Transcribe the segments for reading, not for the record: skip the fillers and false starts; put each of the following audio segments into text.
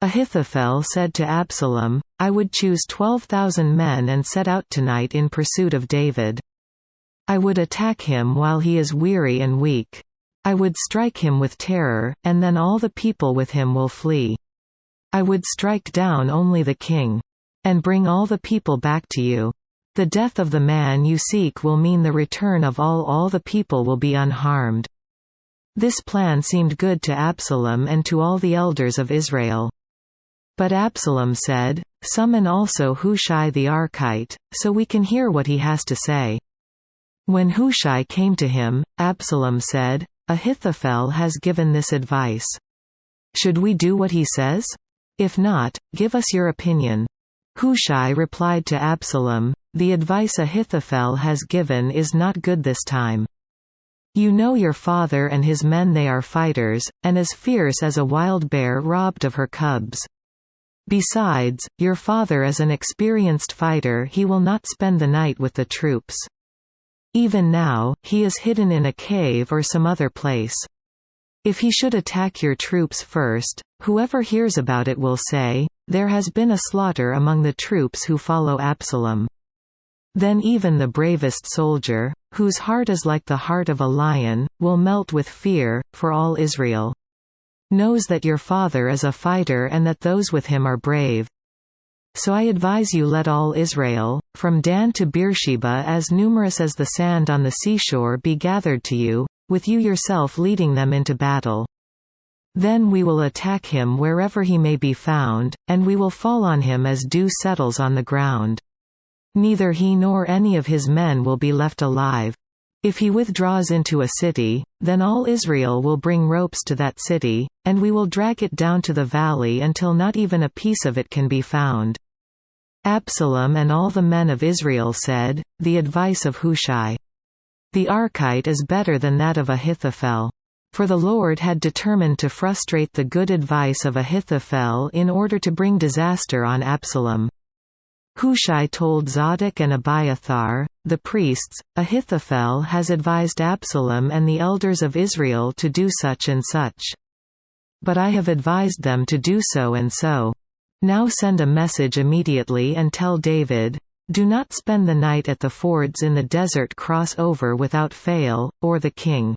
Ahithophel said to Absalom, "I would choose 12,000 men and set out tonight in pursuit of David. I would attack him while he is weary and weak. I would strike him with terror, and then all the people with him will flee. I would strike down only the king. And bring all the people back to you. The death of the man you seek will mean the return of all the people will be unharmed." This plan seemed good to Absalom and to all the elders of Israel. But Absalom said, "Summon also Hushai the Archite, so we can hear what he has to say." When Hushai came to him, Absalom said, "Ahithophel has given this advice. Should we do what he says? If not, give us your opinion." Hushai replied to Absalom, "The advice Ahithophel has given is not good this time. You know your father and his men, they are fighters, and as fierce as a wild bear robbed of her cubs. Besides, your father is an experienced fighter, he will not spend the night with the troops. Even now, he is hidden in a cave or some other place. If he should attack your troops first, whoever hears about it will say, 'There has been a slaughter among the troops who follow Absalom.' Then even the bravest soldier, whose heart is like the heart of a lion, will melt with fear, for all Israel knows that your father is a fighter and that those with him are brave. So I advise you, let all Israel, from Dan to Beersheba, as numerous as the sand on the seashore, be gathered to you, with you yourself leading them into battle. Then we will attack him wherever he may be found, and we will fall on him as dew settles on the ground. Neither he nor any of his men will be left alive. If he withdraws into a city, then all Israel will bring ropes to that city, and we will drag it down to the valley until not even a piece of it can be found." Absalom and all the men of Israel said, "The advice of Hushai the Archite is better than that of Ahithophel." For the Lord had determined to frustrate the good advice of Ahithophel in order to bring disaster on Absalom. Hushai told Zadok and Abiathar, the priests, "Ahithophel has advised Absalom and the elders of Israel to do such and such. But I have advised them to do so and so. Now send a message immediately and tell David, 'Do not spend the night at the fords in the desert, cross over without fail, or the king.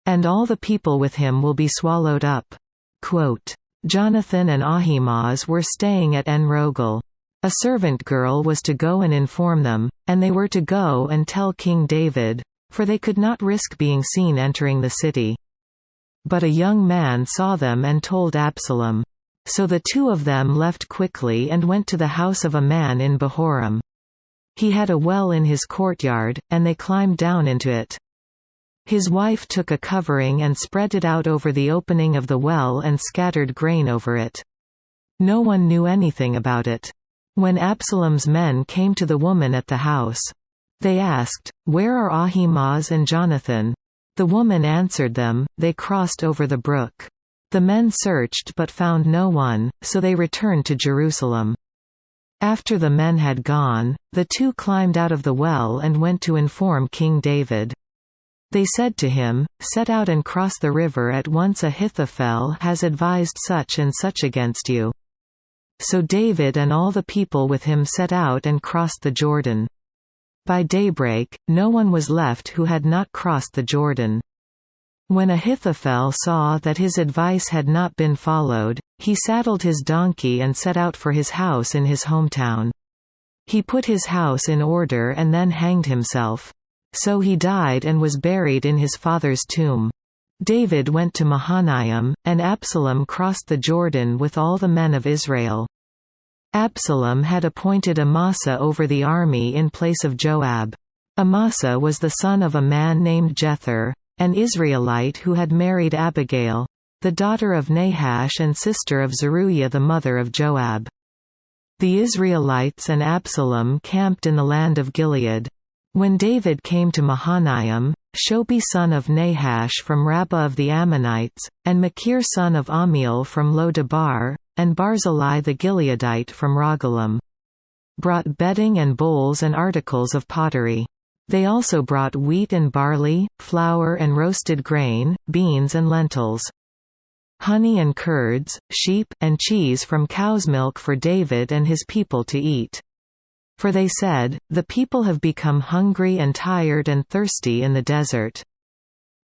And all the people with him will be swallowed up.'" Quote, Jonathan and Ahimaaz were staying at En-Rogel. A servant girl was to go and inform them, and they were to go and tell King David, for they could not risk being seen entering the city. But a young man saw them and told Absalom. So the two of them left quickly and went to the house of a man in Bahurim. He had a well in his courtyard, and they climbed down into it. His wife took a covering and spread it out over the opening of the well and scattered grain over it. No one knew anything about it. When Absalom's men came to the woman at the house, they asked, "Where are Ahimaaz and Jonathan?" The woman answered them, "They crossed over the brook." The men searched but found no one, so they returned to Jerusalem. After the men had gone, the two climbed out of the well and went to inform King David. They said to him, "Set out and cross the river at once. Ahithophel has advised such and such against you." So David and all the people with him set out and crossed the Jordan. By daybreak, no one was left who had not crossed the Jordan. When Ahithophel saw that his advice had not been followed, he saddled his donkey and set out for his house in his hometown. He put his house in order and then hanged himself. So he died and was buried in his father's tomb. David went to Mahanaim, and Absalom crossed the Jordan with all the men of Israel. Absalom had appointed Amasa over the army in place of Joab. Amasa was the son of a man named Jether, an Israelite who had married Abigail, the daughter of Nahash and sister of Zeruiah the mother of Joab. The Israelites and Absalom camped in the land of Gilead. When David came to Mahanaim, Shobi son of Nahash from Rabbah of the Ammonites, and Machir son of Amiel from Lo-Debar, and Barzillai the Gileadite from Rogelim, brought bedding and bowls and articles of pottery. They also brought wheat and barley, flour and roasted grain, beans and lentils. honey and curds, sheep, and cheese from cow's milk for David and his people to eat. For they said, "The people have become hungry and tired and thirsty in the desert."